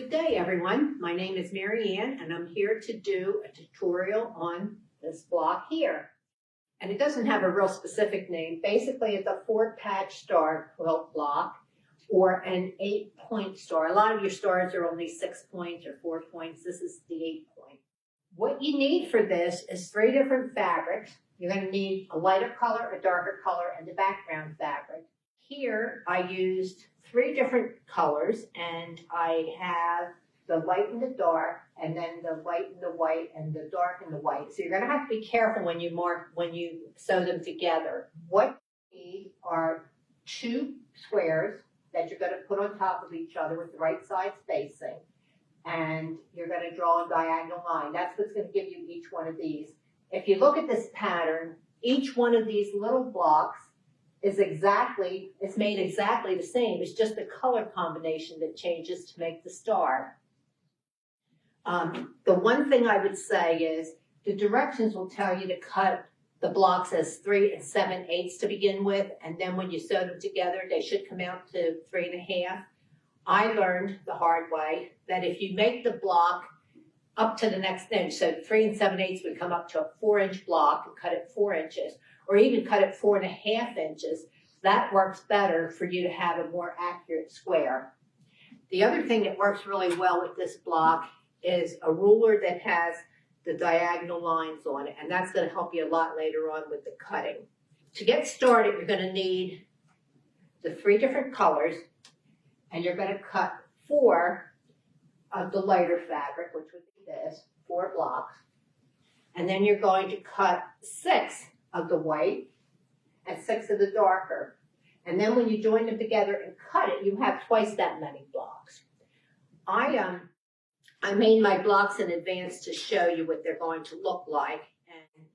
Good day, everyone. My name is Maryann, and I'm here to do a tutorial on this block here. And it doesn't have a real specific name. Basically, it's a 4-patch star quilt block or an 8-point star. A lot of your stars are only 6 points or 4 points. This is the 8-point. What you need for this is 3 different fabrics. You're going to need a lighter color, a darker color, and the background fabric. Here, I used 3 different colors, and I have the light and the dark, and then the light and the white, and the dark and the white. So you're going to have to be careful when you sew them together. What you need are 2 squares that you're going to put on top of each other with the right side spacing, and you're going to draw a diagonal line. That's what's going to give you each one of these. If you look at this pattern, each one of these little blocks it's made exactly the same. It's just the color combination that changes to make the star. The one thing I would say is the directions will tell you to cut the blocks as 3 7/8 to begin with, and then when you sew them together, they should come out to 3 1/2. I learned the hard way that if you make the block up to the next inch, so 3 7/8 would come up to a 4-inch block and cut it 4 inches. Or even cut it 4 1/2 inches, that works better for you to have a more accurate square. The other thing that works really well with this block is a ruler that has the diagonal lines on it, and that's going to help you a lot later on with the cutting. To get started, you're going to need the 3 different colors, and you're going to cut 4 of the lighter fabric, which would be this, 4 blocks, and then you're going to cut 6 of the white and 6 of the darker. And then when you join them together and cut it, you have twice that many blocks. I made my blocks in advance to show you what they're going to look like. And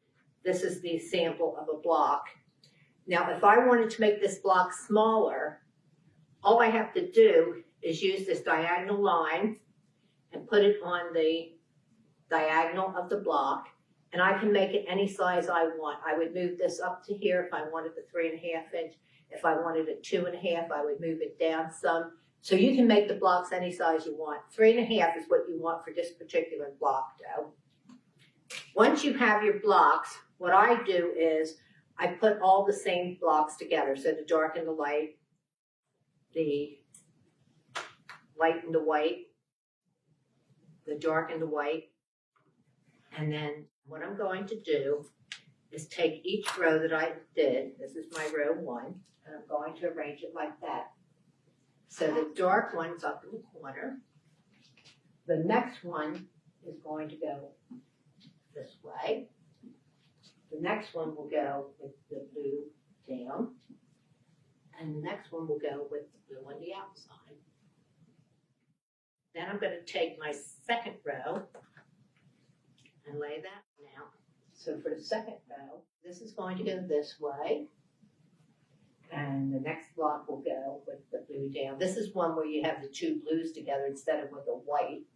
this is the sample of a block. Now, if I wanted to make this block smaller, all I have to do is use this diagonal line and put it on the diagonal of the block. And I can make it any size I want. I would move this up to here if I wanted the 3 1/2 inch. If I wanted a 2 1/2, I would move it down some. So you can make the blocks any size you want. 3 1/2 is what you want for this particular block dough. Once you have your blocks, what I do is I put all the same blocks together. So the dark and the light and the white, the dark and the white, and then what I'm going to do is take each row that I did, this is my row 1, and I'm going to arrange it like that. So the dark one's up in the corner. The next one is going to go this way. The next one will go with the blue down. And the next one will go with the blue on the outside. Then I'm going to take my second row and lay that down. So for the second row, this is going to go this way, and the next block will go with the blue down. This is one where you have the 2 blues together instead of with the white.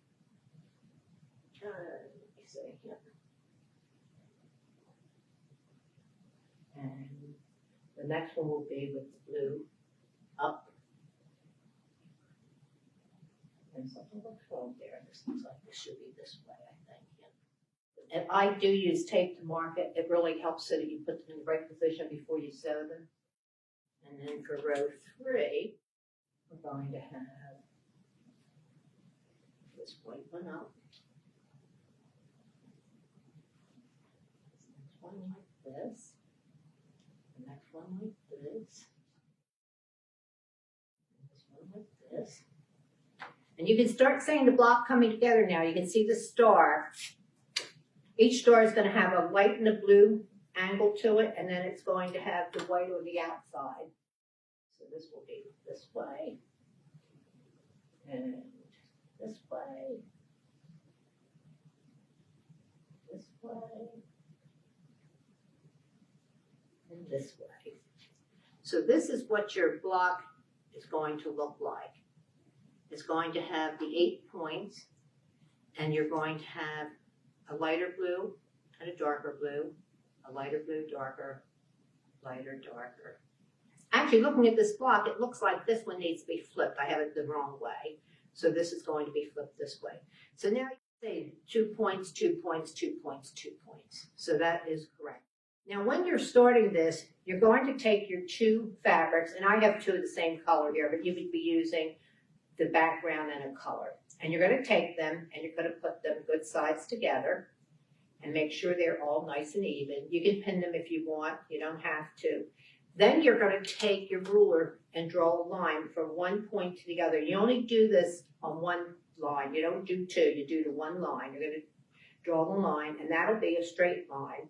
Let me see here. And the next one will be with the blue up. And something looks wrong there. This looks like this should be this way, I think. If I do use tape to mark it, it really helps so that you put them in the right position before you sew them. And then for row 3, we're going to have this white one up. This next one like this. The next one like this. And this one like this. And you can start seeing the block coming together now. You can see the star. Each star is going to have a white and a blue angle to it, and then it's going to have the white on the outside. So this will be this way, and this way, this way, and this way. So this is what your block is going to look like. It's going to have the 8 points, and you're going to have a lighter blue and a darker blue, a lighter blue, darker, lighter, darker. Actually, looking at this block, it looks like this one needs to be flipped. I have it the wrong way. So this is going to be flipped this way. So now you say 2 points, 2 points, 2 points, 2 points. So that is correct. Now when you're starting this, you're going to take your 2 fabrics, and I have 2 of the same color here, but you could be using the background and a color. And you're going to take them and you're going to put them good sides together and make sure they're all nice and even. You can pin them if you want, you don't have to. Then you're going to take your ruler and draw a line from one point to the other. You only do this on one line. You don't do 2, you do the one line. You're going to draw the line, and that'll be a straight line.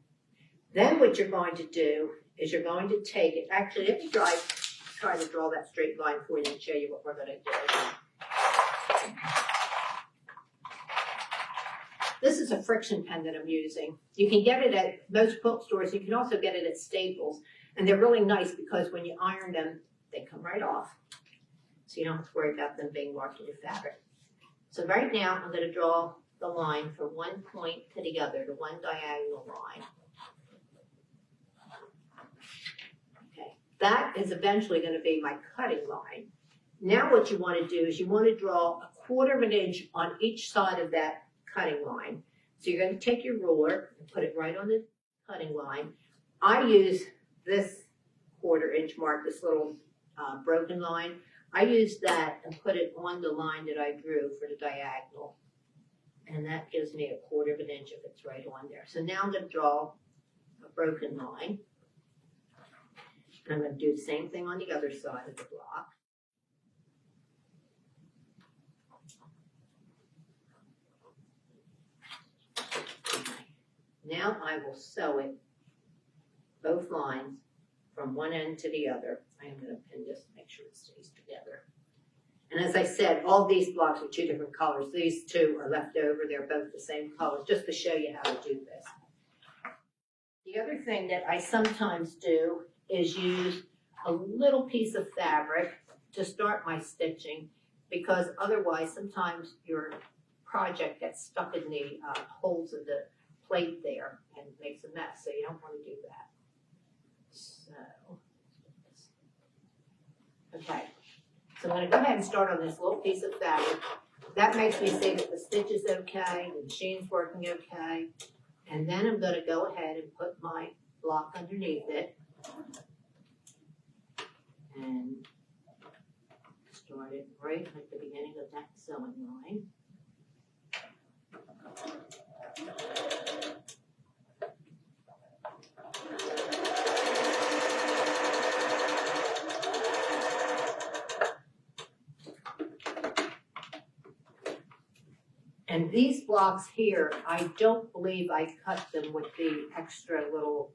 Then what you're going to do is you're going to take it. Actually, let me try to draw that straight line for you and show you what we're going to do. This is a friction pen that I'm using. You can get it at most quilt stores. You can also get it at Staples. And they're really nice because when you iron them, they come right off. So you don't have to worry about them being marked in your fabric. So right now, I'm going to draw the line from one point to the other, the one diagonal line. Okay, that is eventually going to be my cutting line. Now what you want to do is you want to draw 1/4 of an inch on each side of that cutting line. So you're going to take your ruler and put it right on the cutting line. I use this 1/4 inch mark, this little broken line. I use that and put it on the line that I drew for the diagonal. And that gives me 1/4 of an inch if it's right on there. So now I'm going to draw a broken line. And I'm going to do the same thing on the other side of the block. Now I will sew it, both lines, from one end to the other. I am going to pin this to make sure it stays together. And as I said, all these blocks are 2 different colors. These 2 are left over. They're both the same color, just to show you how to do this. The other thing that I sometimes do is use a little piece of fabric to start my stitching, because otherwise sometimes your project gets stuck in the holes of the plate there and makes a mess, so you don't want to do that. So, okay, so I'm going to go ahead and start on this little piece of fabric. That makes me see that the stitch is okay, the machine's working okay, and then I'm going to go ahead and put my block underneath it and start it right at the beginning of that sewing line. And these blocks here, I don't believe I cut them with the extra little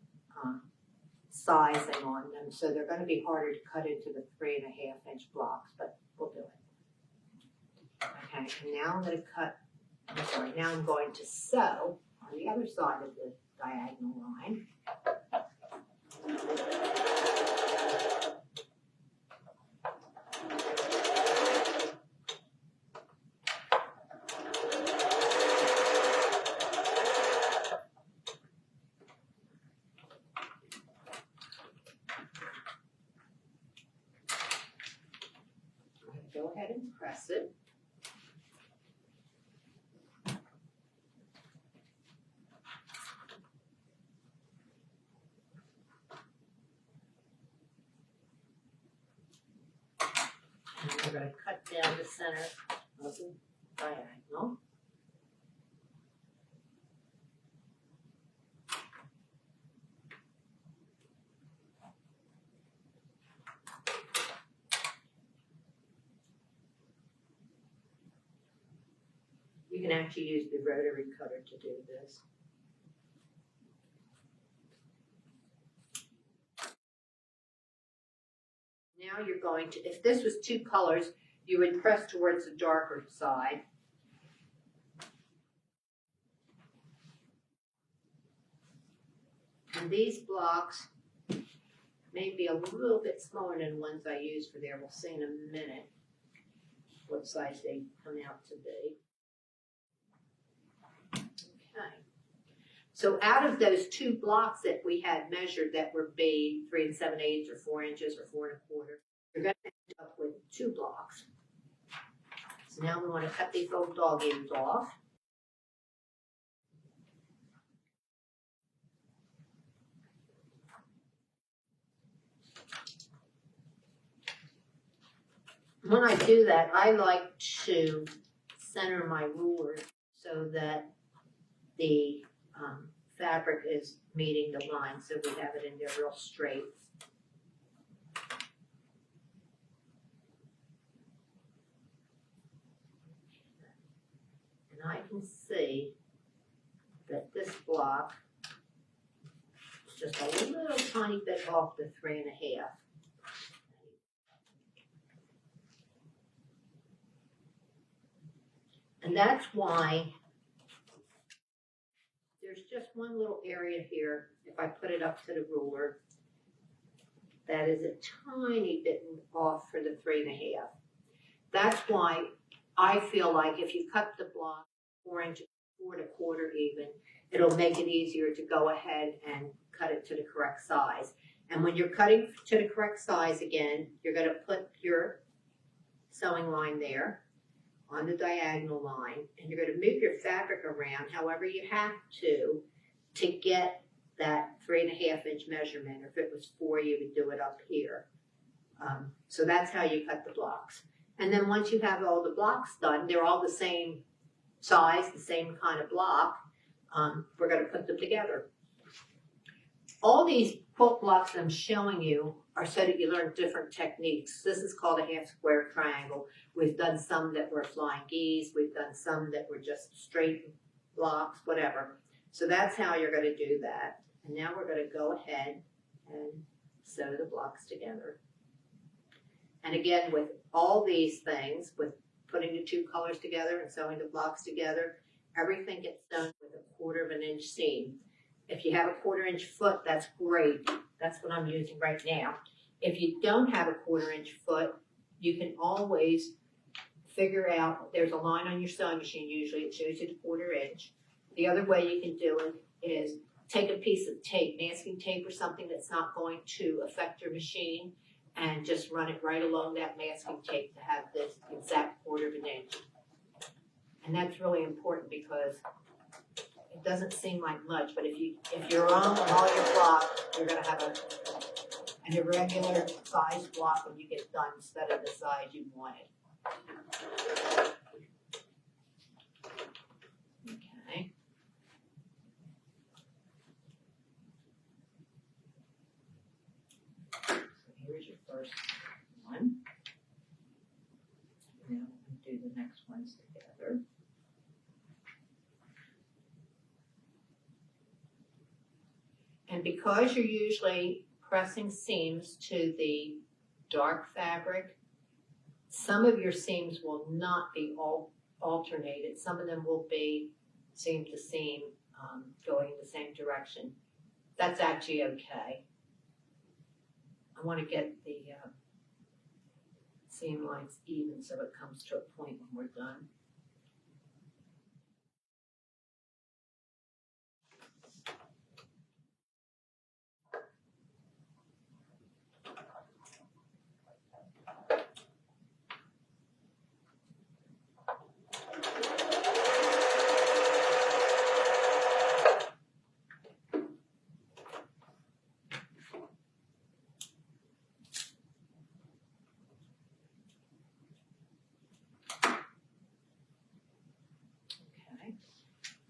sizing on them, so they're going to be harder to cut into the 3.5 inch blocks, but we'll do it. Okay, and now I'm going to cut, now I'm going to sew on the other side of the diagonal line. Go ahead and press it. And we're going to cut down the center of the diagonal. You can actually use the rotary cutter to do this. Now you're going to, if this was 2 colors, you would press towards the darker side. And these blocks may be a little bit smaller than the ones I used for there. We'll see in a minute what size they come out to be. Okay, so out of those 2 blocks that we had measured that would be 3 7/8 or 4 inches or 4 1/4, you're going to end up with 2 blocks. So now we want to cut these little dog ears off. When I do that, I like to center my ruler so that the fabric is meeting the line, so we have it in there real straight. And I can see that this block is just a little tiny bit off the 3.5. And that's why there's just one little area here, if I put it up to the ruler, that is a tiny bit off for the 3.5. That's why I feel like if you cut the block 4 inches, 4 1/4 even, it'll make it easier to go ahead and cut it to the correct size. And when you're cutting to the correct size again, you're going to put your sewing line there on the diagonal line, and you're going to move your fabric around however you have to get that 3.5 inch measurement. Or if it was 4, you would do it up here. So that's how you cut the blocks. And then once you have all the blocks done, they're all the same size, the same kind of block, we're going to put them together. All these quilt blocks that I'm showing you are so that you learn different techniques. This is called a half square triangle. We've done some that were flying geese. We've done some that were just straight blocks, whatever. So that's how you're going to do that. And now we're going to go ahead and sew the blocks together. And again, with all these things, with putting the 2 colors together and sewing the blocks together, everything gets sewn with a 1/4 inch seam. If you have a 1/4 inch foot, that's great. That's what I'm using right now. If you don't have a 1/4 inch foot, you can always figure out, there's a line on your sewing machine usually, it shows you the 1/4 inch. The other way you can do it is take a piece of tape, masking tape or something that's not going to affect your machine, and just run it right along that masking tape to have this exact 1/4 inch. And that's really important because it doesn't seem like much, but if you're on all your blocks, you're going to have an irregular size block when you get done instead of the size you wanted. Okay. So here's your first one. Now we'll do the next ones together. And because you're usually pressing seams to the dark fabric, some of your seams will not be all alternated. Some of them will be seam to seam, going in the same direction. That's actually okay. I want to get the seam lines even so it comes to a point when we're done.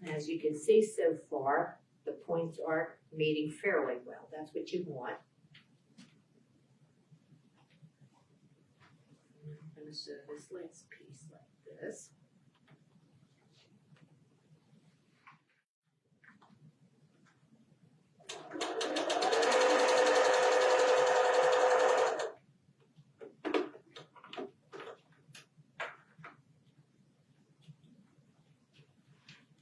As you can see so far, the points are meeting fairly well. That's what you want. I'm going to sew this last piece like this.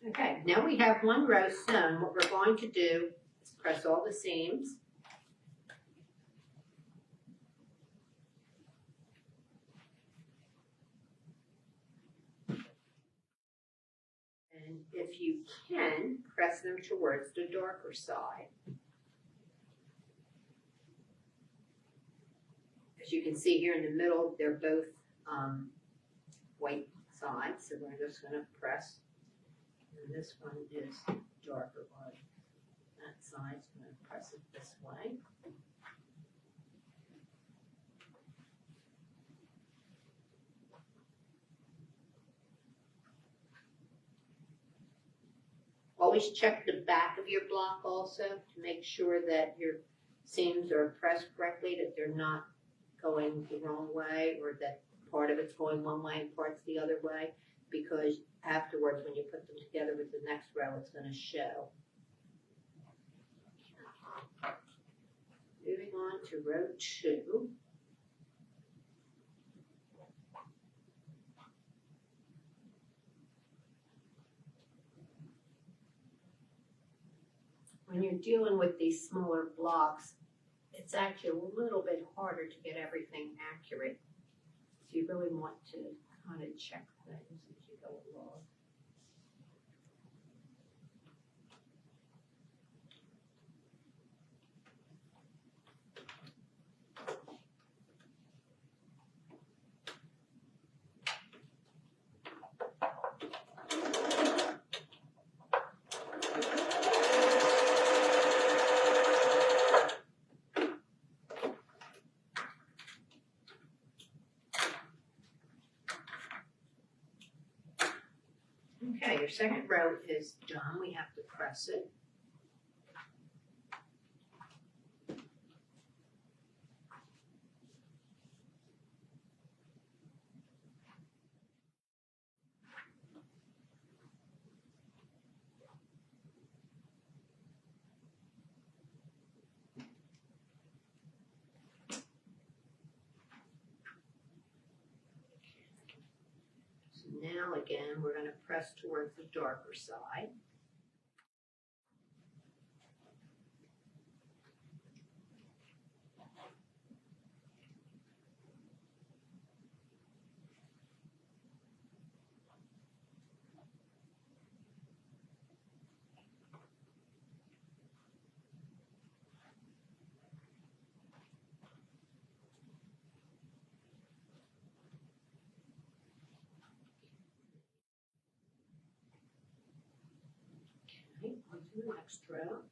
Okay, now we have one row sewn. What we're going to do is press all the seams. And if you can, press them towards the darker side. As you can see here in the middle, they're both white side, so we're just going to press. And this one is darker wood. That side's going to press it this way. Always check the back of your block also to make sure that your seams are pressed correctly, that they're not going the wrong way, or that part of it's going one way and part's the other way, because afterwards when you put them together with the next row, it's going to show. Moving on to row 2. When you're dealing with these smaller blocks, it's actually a little bit harder to get everything accurate. So you really want to kind of check things as you go along. Okay, your second row is done. We have to press it. Now again, we're going to press towards the darker side. On to the next row.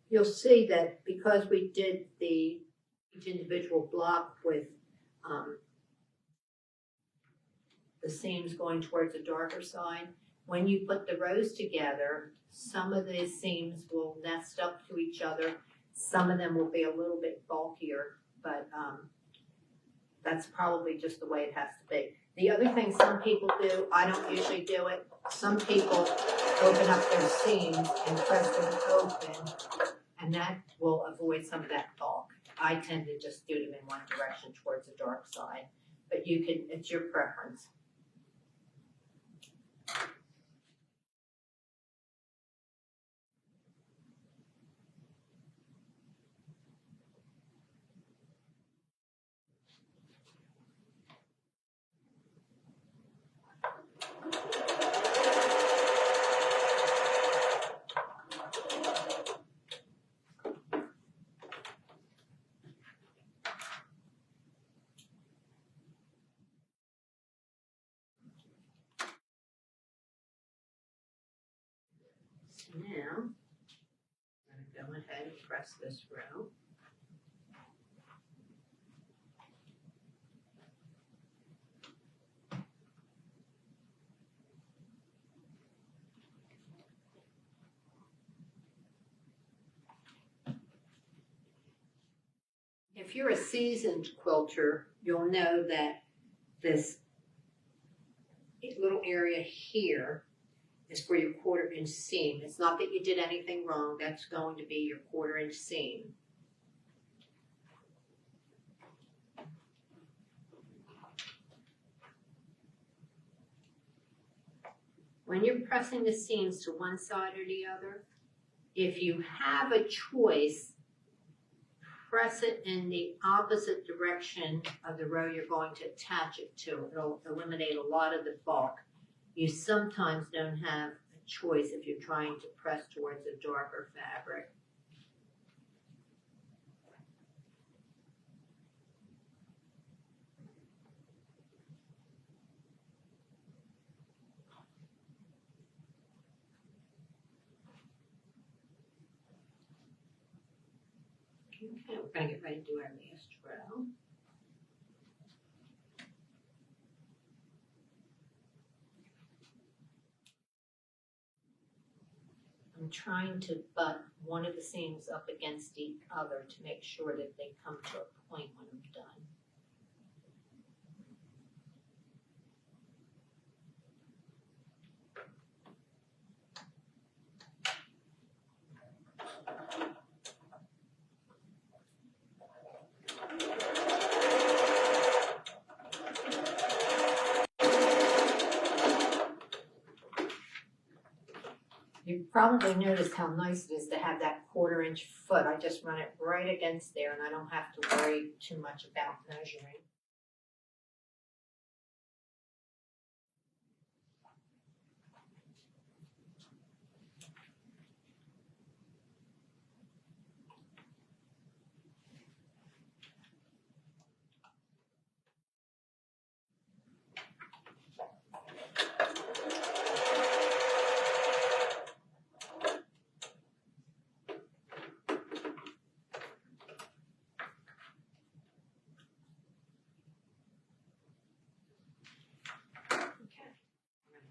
You'll see that because we did each individual block with the seams going towards the darker side, when you put the rows together, some of the seams will nest up to each other. Some of them will be a little bit bulkier, but that's probably just the way it has to be. The other thing some people do, I don't usually do it, some people open up their seams and press them open, and that will avoid some of that bulk. I tend to just do them in one direction towards the dark side, but you can, it's your preference. Now, I'm going to go ahead and press this row. If you're a seasoned quilter, you'll know that this little area here is for your 1/4 inch seam. It's not that you did anything wrong, that's going to be your 1/4 inch seam. When you're pressing the seams to one side or the other, if you have a choice, press it in the opposite direction of the row you're going to attach it to. It'll eliminate a lot of the bulk. You sometimes don't have a choice if you're trying to press towards a darker fabric. Okay, we're gonna get ready to do our last row. I'm trying to butt one of the seams up against the other to make sure that they come to a point when I'm done. You probably noticed how nice it is to have that 1/4 inch foot. I just run it right against there and I don't have to worry too much about measuring.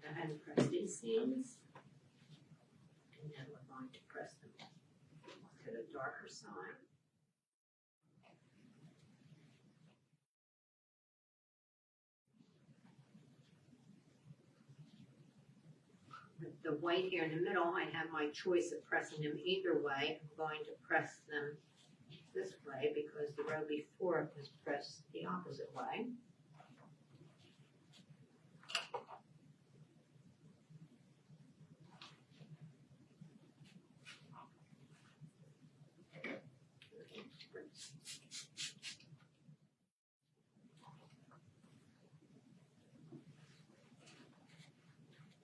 Go ahead and press these seams, and then we're going to press them to the darker side. With the white here in the middle, I have my choice of pressing them either way. I'm going to press them this way because the row before it was pressed the opposite way.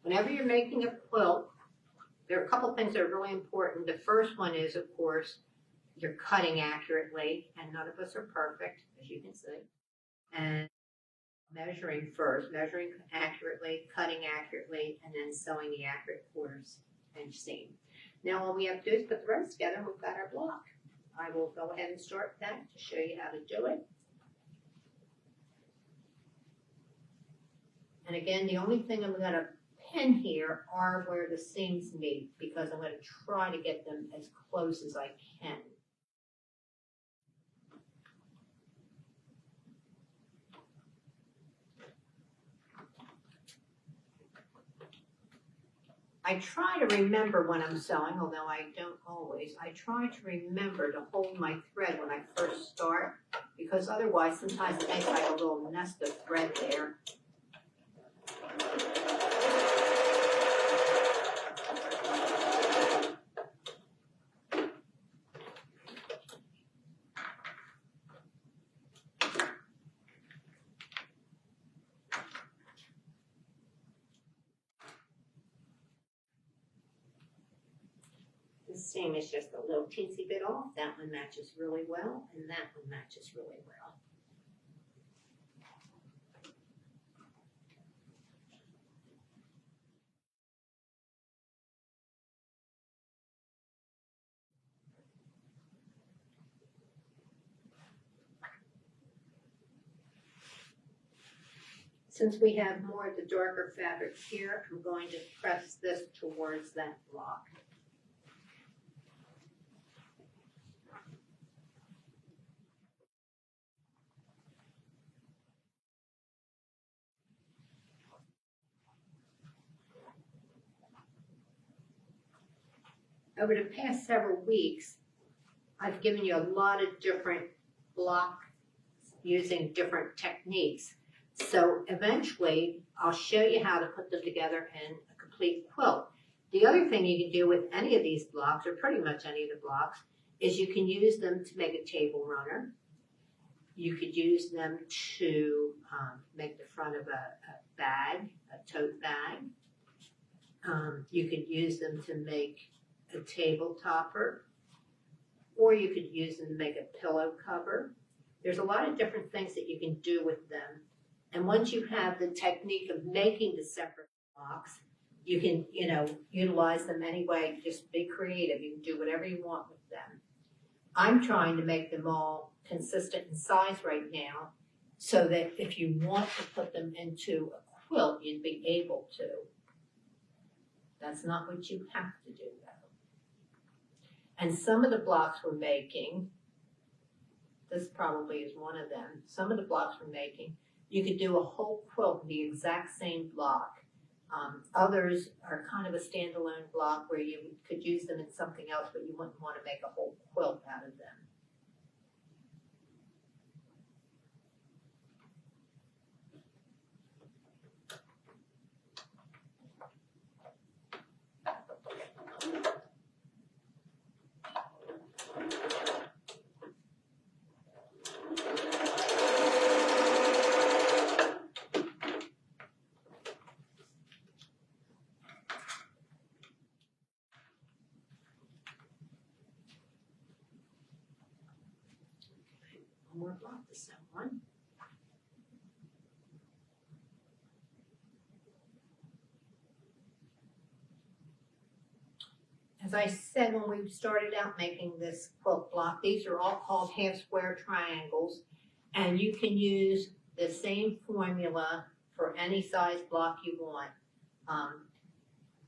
Whenever you're making a quilt, there are a couple things that are really important. The first one is, of course, you're cutting accurately, and none of us are perfect, as you can see. And measuring first, measuring accurately, cutting accurately, and then sewing the accurate 1/4 inch seam. Now all we have to do is put the rows together and we've got our block. I will go ahead and start that to show you how to do it. And again, the only thing I'm going to pin here are where the seams meet because I'm going to try to get them as close as I can. I try to remember when I'm sewing, although I don't always. I try to remember to hold my thread when I first start because otherwise sometimes it makes like a little nest of thread there. This seam is just a little teensy bit off. That one matches really well, and that one matches really well. Since we have more of the darker fabric here, I'm going to press this towards that block. Over the past several weeks, I've given you a lot of different blocks using different techniques. So eventually, I'll show you how to put them together in a complete quilt. The other thing you can do with any of these blocks, or pretty much any of the blocks, is you can use them to make a table runner. You could use them to make the front of a bag, a tote bag. You could use them to make a table topper, or you could use them to make a pillow cover. There's a lot of different things that you can do with them. And once you have the technique of making the separate blocks, you can, utilize them anyway. Just be creative. You can do whatever you want with them. I'm trying to make them all consistent in size right now so that if you want to put them into a quilt, you'd be able to. That's not what you have to do though. And some of the blocks we're making, this probably is one of them, some of the blocks we're making, you could do a whole quilt with the exact same block. Others are kind of a standalone block where you could use them in something else, but you wouldn't want to make a whole quilt out of them. One more block to sew on. As I said when we started out making this quilt block, these are all called half square triangles, and you can use the same formula for any size block you want.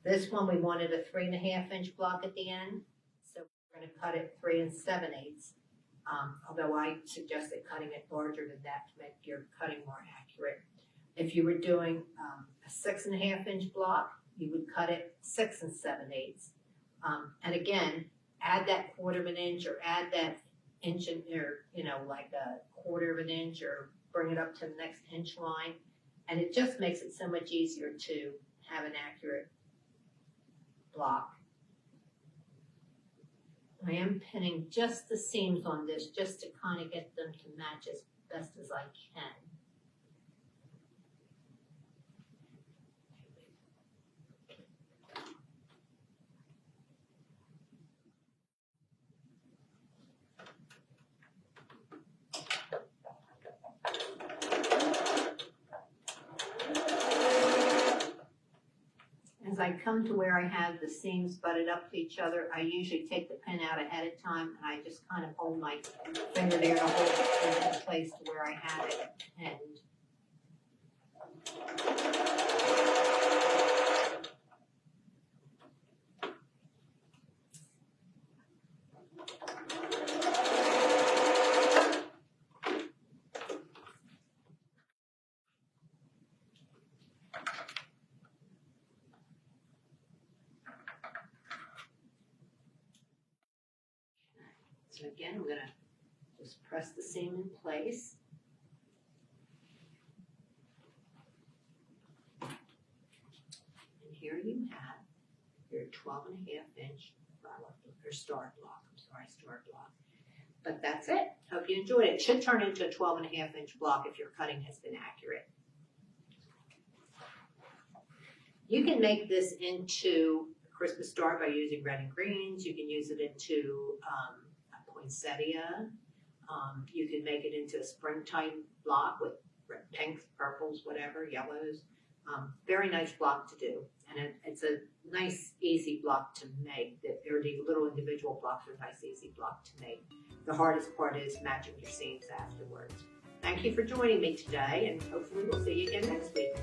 This one we wanted a 3.5 inch block at the end, so we're going to cut it 3 7/8. Although I suggested cutting it larger than that to make your cutting more accurate. If you were doing a 6.5 inch block, you would cut it 6 7/8. And again, add that 1/4 inch or add that inch or like a 1/4 inch or bring it up to the next inch line. And it just makes it so much easier to have an accurate block. I am pinning just the seams on this just to kind of get them to match as best as I can. As I come to where I have the seams butted up to each other, I usually take the pin out ahead of time and I just kind of hold my finger there to hold it in place to where I have it pinned. So again, I'm going to just press the seam in place. And here you have your 12.5 inch or star block. Star block. But that's it. Hope you enjoyed it. It should turn into a 12.5 inch block if your cutting has been accurate. You can make this into a Christmas star by using red and greens. You can use it into poinsettia. You can make it into a springtime block with pinks, purples, whatever, yellows. Very nice block to do. And it's a nice, easy block to make. The little individual blocks are a nice, easy block to make. The hardest part is matching your seams afterwards. Thank you for joining me today, and hopefully we'll see you again next week.